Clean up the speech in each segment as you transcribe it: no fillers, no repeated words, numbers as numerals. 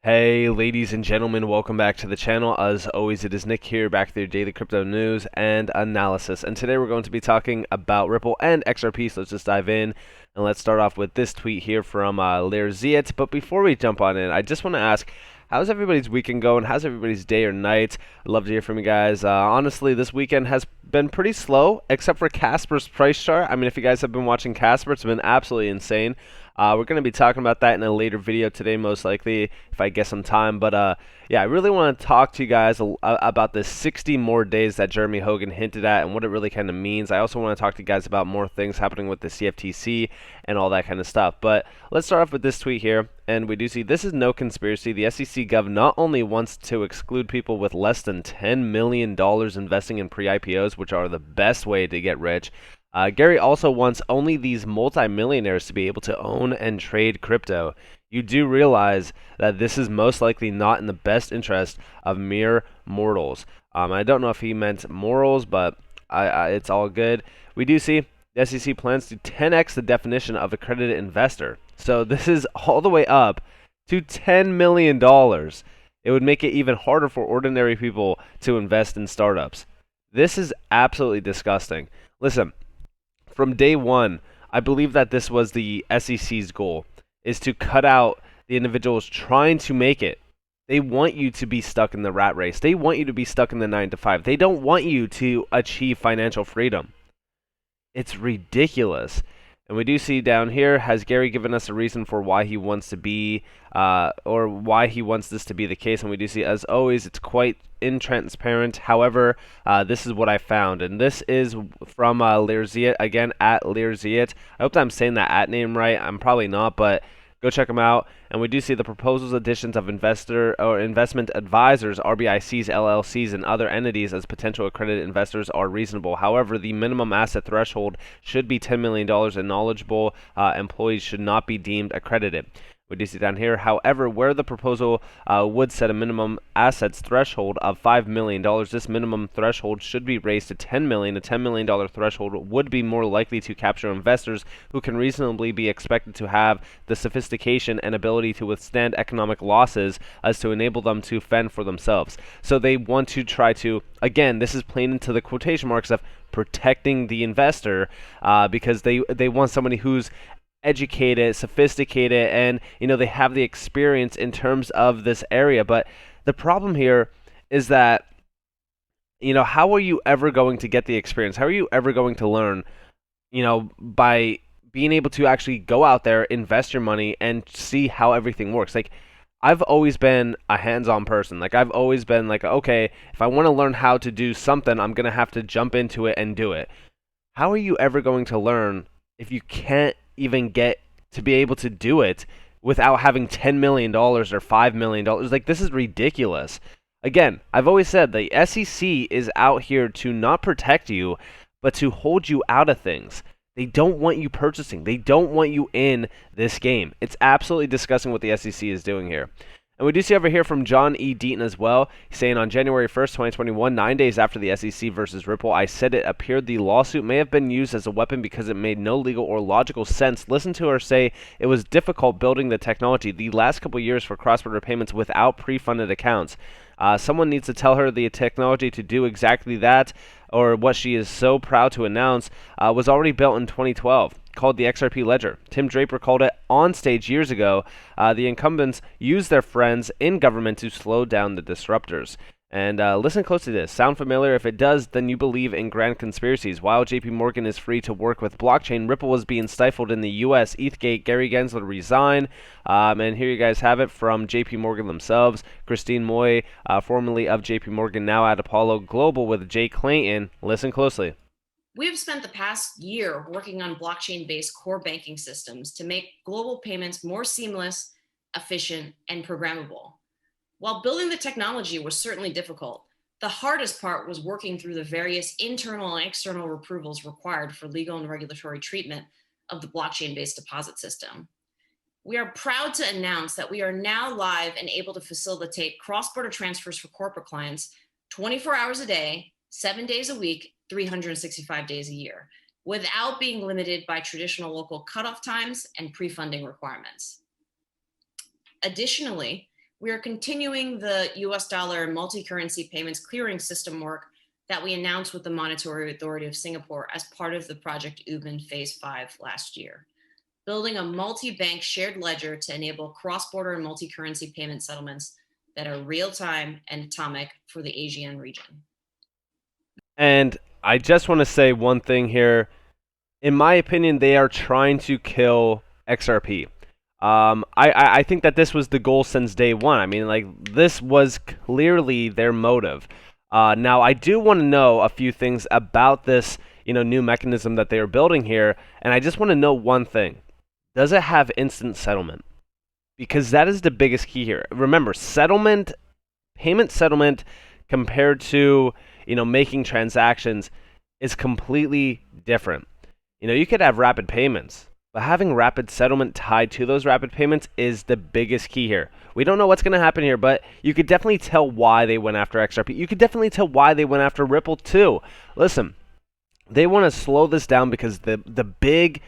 Hey, ladies and gentlemen, welcome back to the channel. As always, it is Nick here, back with your daily crypto news and analysis. And today we're going to be talking about Ripple and XRP, so let's just dive in. And let's start off with this tweet here from Lerziet. But before we jump on in, I just want to ask, how's everybody's weekend going? How's everybody's day or night? I'd love to hear from you guys. Honestly, this weekend has been pretty slow, except for Casper's price chart. I mean, if you guys have been watching Casper, it's been absolutely insane. We're going to be talking about that in a later video today, most likely, if I get some time. But yeah, I really want to talk to you guys about the 60 more days that Jeremy Hogan hinted at and what it really kind of means. I also want to talk to you guys about more things happening with the CFTC and all that kind of stuff. But let's start off with this tweet here. And we do see this is no conspiracy. The SEC Gov not only wants to exclude people with less than $10 million investing in pre-IPOs, which are the best way to get rich. Gary also wants only these multimillionaires to be able to own and trade crypto. You do realize that this is most likely not in the best interest of mere mortals. I don't know if he meant morals, but it's all good. We do see the SEC plans to 10x the definition of accredited investor. So this is all the way up to $10 million. It would make it even harder for ordinary people to invest in startups. This is absolutely disgusting. Listen, from day one, I believe that this was the SEC's goal, is to cut out the individuals trying to make it. They want you to be stuck in the rat race. They want you to be stuck in the 9 to 5. They don't want you to achieve financial freedom. It's ridiculous. And we do see down here, has Gary given us a reason for why he wants to be, or why he wants this to be the case? And we do see, as always, it's quite intransparent. However, this is what I found. And this is from Lerziet, again, at Lerziet. I hope that I'm saying that at name right. I'm probably not, but go check them out. And we do see the proposals additions of investor or investment advisors, RBICs, LLCs, and other entities as potential accredited investors are reasonable. However, the minimum asset threshold should be $10 million and knowledgeable employees should not be deemed accredited. We do see down here, however, where the proposal would set a minimum assets threshold of $5 million, this minimum threshold should be raised to $10 million. A $10 million threshold would be more likely to capture investors who can reasonably be expected to have the sophistication and ability to withstand economic losses as to enable them to fend for themselves. So they want to try to, again, this is plain into the quotation marks of protecting the investor, because they want somebody who's educated, sophisticated, and they have the experience in terms of this area. But the problem here is that how are you ever going to get the experience? How are you ever going to learn by being able to actually go out there, invest your money, and see how everything works? Like, I've always been a hands-on person. Like, I've always been like, okay, if I want to learn how to do something, I'm going to have to jump into it and do it. How are you ever going to learn if you can't even get to be able to do it without having $10 million or $5 million? Like, this is ridiculous. Again, I've always said the SEC is out here to not protect you, but to hold you out of things. They don't want you purchasing. They don't want you in this game. It's absolutely disgusting what the SEC is doing here. And we do see over here from John E. Deaton as well. He's saying on January 1st, 2021, 9 days after the SEC versus Ripple, I said it appeared the lawsuit may have been used as a weapon because it made no legal or logical sense. Listen to her say it was difficult building the technology the last couple years for cross-border payments without pre-funded accounts. Someone needs to tell her the technology to do exactly that, or what she is so proud to announce, was already built in 2012. Called the XRP Ledger. Tim Draper called it on stage years ago. The incumbents use their friends in government to slow down the disruptors. And listen close to this. Sound familiar? If it does, then you believe in grand conspiracies. While JP Morgan is free to work with blockchain, Ripple was being stifled in the U.S. ETHgate, Gary Gensler resigned. And here you guys have it from JP Morgan themselves. Christine Moy, formerly of JP Morgan, now at Apollo Global with Jay Clayton. Listen closely. We have spent the past year working on blockchain-based core banking systems to make global payments more seamless, efficient, and programmable. While building the technology was certainly difficult, the hardest part was working through the various internal and external approvals required for legal and regulatory treatment of the blockchain-based deposit system. We are proud to announce that we are now live and able to facilitate cross-border transfers for corporate clients 24 hours a day, 7 days a week, 365 days a year, without being limited by traditional local cutoff times and pre-funding requirements. Additionally, We are continuing the US dollar multi currency payments clearing system work that we announced with the Monetary Authority of Singapore as part of the Project Ubin Phase 5 last year, building a multi bank shared ledger to enable cross border and multi currency payment settlements that are real time and atomic for the ASEAN region. And I just want to say one thing here. In my opinion, they are trying to kill XRP. I think that this was the goal since day one. I mean, like, this was clearly their motive. Now, I do want to know a few things about this, new mechanism that they are building here, and I just want to know one thing. Does it have instant settlement? Because that is the biggest key here. Remember, settlement, payment settlement compared to, making transactions is completely different. You could have rapid payments, but having rapid settlement tied to those rapid payments is the biggest key here. We don't know what's going to happen here, but you could definitely tell why they went after XRP. You could definitely tell why they went after Ripple too. Listen, they want to slow this down because the big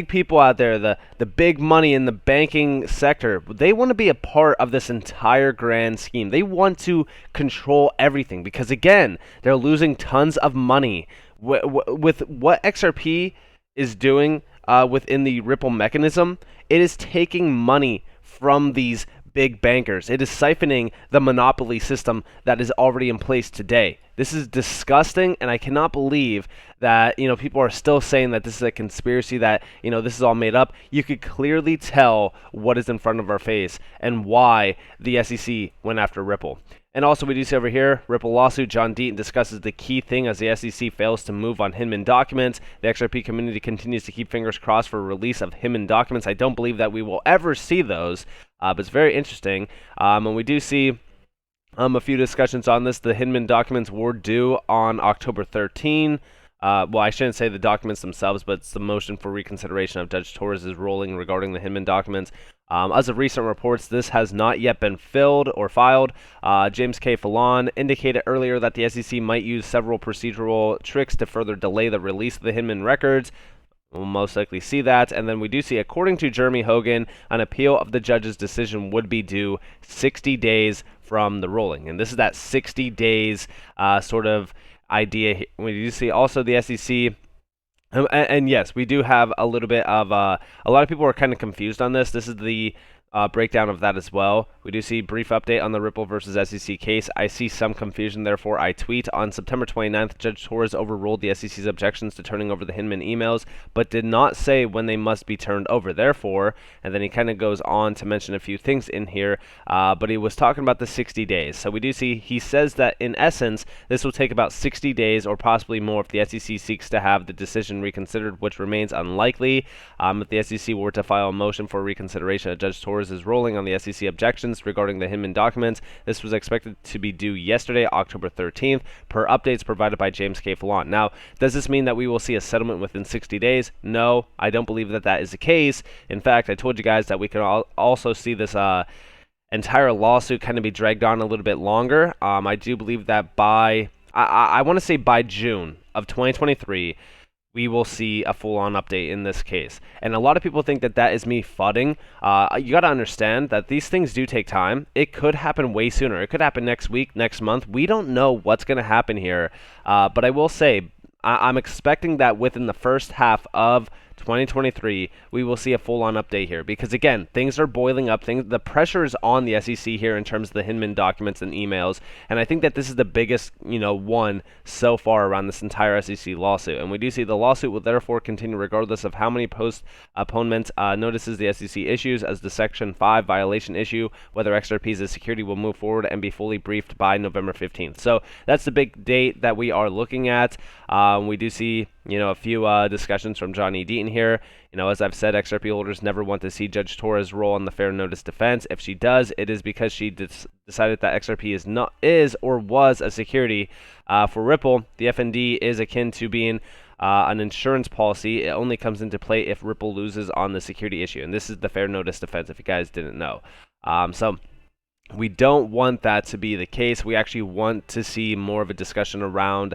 people out there, the big money in the banking sector, they want to be a part of this entire grand scheme. They want to control everything because, again, they're losing tons of money. With what XRP is doing within the Ripple mechanism, it is taking money from these big bankers. It is siphoning the monopoly system that is already in place today. This is disgusting, and I cannot believe that people are still saying that this is a conspiracy, that this is all made up. You could clearly tell what is in front of our face and why the SEC went after Ripple. And also, we do see over here, Ripple lawsuit. John Deaton discusses the key thing as the SEC fails to move on Hinman documents. The XRP community continues to keep fingers crossed for release of Hinman documents. I don't believe that we will ever see those, but it's very interesting. And we do see a few discussions on this. The Hinman documents were due on October 13. Well, I shouldn't say the documents themselves, but it's the motion for reconsideration of Judge Torres' ruling regarding the Hinman documents. As of recent reports, this has not yet been filled or filed. James K. Fallon indicated earlier that the SEC might use several procedural tricks to further delay the release of the Hinman records. We'll most likely see that. And then we do see, according to Jeremy Hogan, an appeal of the judge's decision would be due 60 days from the ruling. And this is that 60 days sort of idea. We do see also the SEC. And yes, we do have a little bit of a lot of people are kind of confused on this. This is the breakdown of that as well. We do see brief update on the Ripple versus SEC case. I see some confusion, therefore I tweet. On September 29th, Judge Torres overruled the SEC's objections to turning over the Hinman emails, but did not say when they must be turned over. Therefore, and then he kind of goes on to mention a few things in here, but he was talking about the 60 days. So we do see, he says that in essence, this will take about 60 days or possibly more if the SEC seeks to have the decision reconsidered, which remains unlikely. If the SEC were to file a motion for reconsideration of Judge Torres' ruling on the SEC objections regarding the Hinman documents, this was expected to be due yesterday, October 13th, per updates provided by James K. Fallon. Now, does this mean that we will see a settlement within 60 days? No, I don't believe that that is the case. In fact, I told you guys that we could also see this entire lawsuit kind of be dragged on a little bit longer. I do believe that I want to say by June of 2023, we will see a full-on update in this case. And a lot of people think that that is me fudding. You got to understand that these things do take time. It could happen way sooner. It could happen next week, next month. We don't know what's going to happen here. But I will say, I'm expecting that within the first half of 2023, we will see a full-on update here because, again, things are boiling up. The pressure is on the SEC here in terms of the Hinman documents and emails, and I think that this is the biggest, one so far around this entire SEC lawsuit. And we do see the lawsuit will therefore continue regardless of how many post-opponent notices the SEC issues as the Section 5 violation issue. Whether XRP as a security will move forward and be fully briefed by November 15th. So that's the big date that we are looking at. We do see a few discussions from Johnny Deaton here. As I've said, XRP holders never want to see Judge Torres' role on the fair notice defense. If she does, it is because she decided that XRP is or was a security. For Ripple, the FND is akin to being an insurance policy. It only comes into play if Ripple loses on the security issue. And this is the fair notice defense, if you guys didn't know. So we don't want that to be the case. We actually want to see more of a discussion around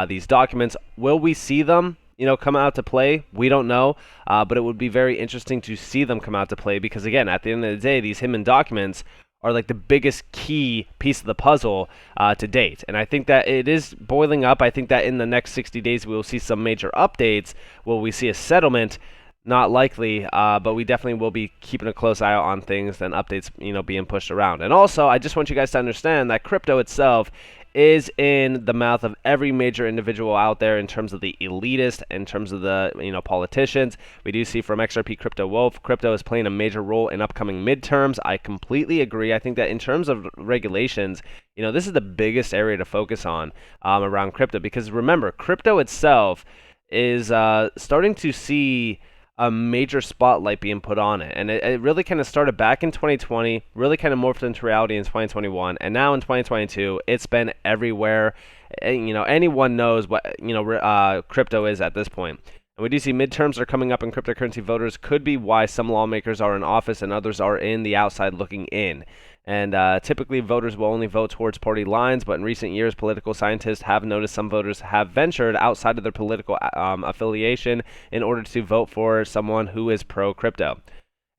these documents. Will we see them, come out to play? We don't know, but it would be very interesting to see them come out to play because, again, at the end of the day, these Hinman documents are like the biggest key piece of the puzzle to date. And I think that it is boiling up. I think that in the next 60 days we will see some major updates. Will we see a settlement? Not likely, but we definitely will be keeping a close eye on things and updates, being pushed around. And also, I just want you guys to understand that crypto itself is in the mouth of every major individual out there in terms of the elitist, in terms of the politicians. We do see from XRP Crypto Wolf, crypto is playing a major role in upcoming midterms. I completely agree. I think that in terms of regulations, this is the biggest area to focus on around crypto, because remember, crypto itself is starting to see a major spotlight being put on it. And it really kind of started back in 2020, really kind of morphed into reality in 2021, and now in 2022, it's been everywhere. And, anyone knows what, crypto is at this point. And we do see midterms are coming up, and cryptocurrency voters could be why some lawmakers are in office and others are in the outside looking in. And typically, voters will only vote towards party lines, but in recent years, political scientists have noticed some voters have ventured outside of their political affiliation in order to vote for someone who is pro-crypto.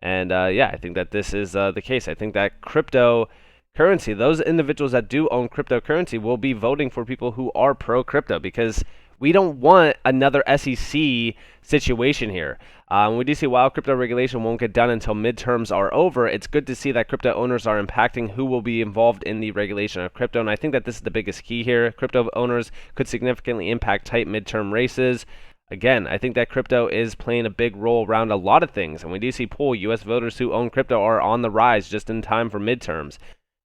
And yeah, I think that this is the case. I think that cryptocurrency, those individuals that do own cryptocurrency, will be voting for people who are pro-crypto, because we don't want another SEC situation here. We do see while crypto regulation won't get done until midterms are over, it's good to see that crypto owners are impacting who will be involved in the regulation of crypto. And I think that this is the biggest key here. Crypto owners could significantly impact tight midterm races. Again, I think that crypto is playing a big role around a lot of things. And we do see U.S. voters who own crypto are on the rise just in time for midterms.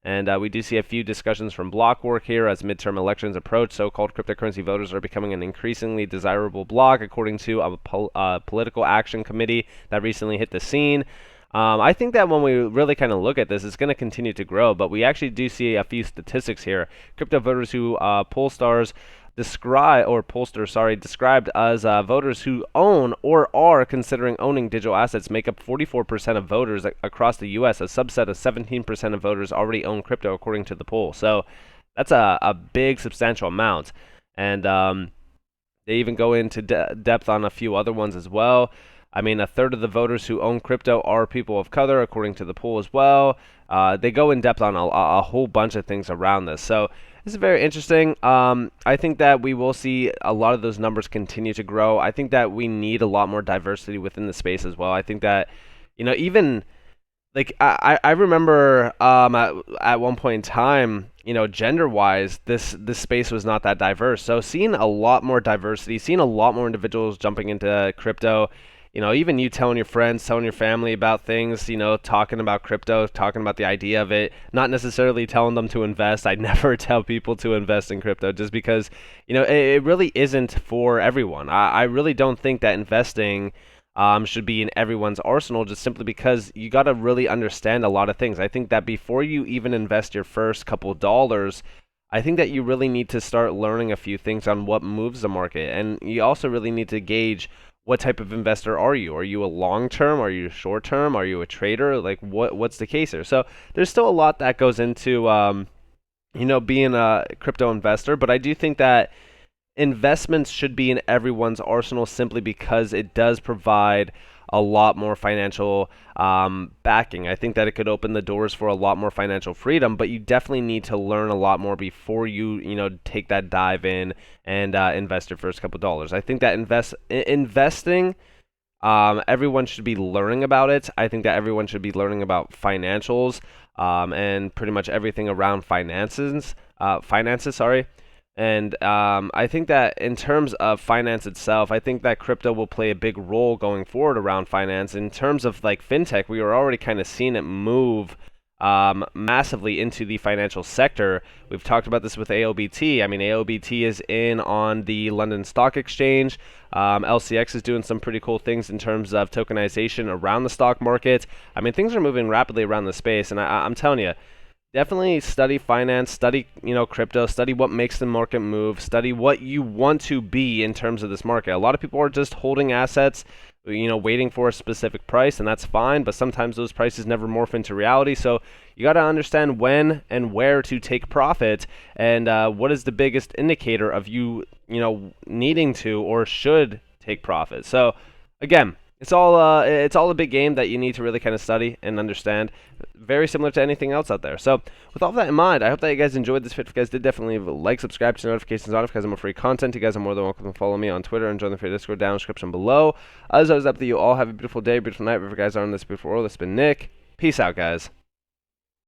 And we do see a few discussions from Blockwork here as midterm elections approach. So-called cryptocurrency voters are becoming an increasingly desirable bloc, according to a political action committee that recently hit the scene. I think that when we really kind of look at this, it's going to continue to grow, but we actually do see a few statistics here. Crypto voters who described as voters who own or are considering owning digital assets make up 44% of voters across the U.S. A subset of 17% of voters already own crypto, according to the poll. So that's a big, substantial amount. And they even go into depth on a few other ones as well. I mean, a third of the voters who own crypto are people of color, according to the poll as well. They go in depth on a whole bunch of things around this. So this is very interesting. I think that we will see a lot of those numbers continue to grow. I think that we need a lot more diversity within the space as well. I think that, even like I remember at one point in time, gender-wise, this space was not that diverse. So seeing a lot more diversity, seeing a lot more individuals jumping into crypto, even you telling your friends, telling your family about things, talking about crypto, talking about the idea of it, not necessarily telling them to invest. I never tell people to invest in crypto just because, it really isn't for everyone. I really don't think that investing should be in everyone's arsenal, just simply because you got to really understand a lot of things. I think that before you even invest your first couple dollars, I think that you really need to start learning a few things on what moves the market. And you also really need to gauge, what type of investor are you? Are you a long-term? Are you short-term? Are you a trader? Like, what's the case here? So there's still a lot that goes into, being a crypto investor. But I do think that investments should be in everyone's arsenal simply because it does provide a lot more financial backing. I think that it could open the doors for a lot more financial freedom, but you definitely need to learn a lot more before you take that dive in and invest your first couple dollars. I think that investing, everyone should be learning about it. I think that everyone should be learning about financials and pretty much everything around finances. Sorry. And I think that in terms of finance itself, I think that crypto will play a big role going forward around finance. In terms of like fintech, we were already kind of seeing it move massively into the financial sector. We've talked about this with AOBT. I mean, AOBT is in on the London Stock Exchange. LCX is doing some pretty cool things in terms of tokenization around the stock market. I mean, things are moving rapidly around the space, and I'm telling you, definitely study finance, study, crypto, study what makes the market move, study what you want to be in terms of this market. A lot of people are just holding assets, waiting for a specific price, and that's fine, but sometimes those prices never morph into reality. So you got to understand when and where to take profit, and what is the biggest indicator of you, needing to or should take profit. So again, It's all a big game that you need to really kind of study and understand. Very similar to anything else out there. So with all that in mind, I hope that you guys enjoyed this. If you guys did, definitely leave a like, subscribe, turn notifications on if you guys have more free content. You guys are more than welcome to follow me on Twitter and join the free Discord down in the description below. As always, up to you all. Have a beautiful day, beautiful night, wherever you guys are in this beautiful world. It's been Nick. Peace out, guys.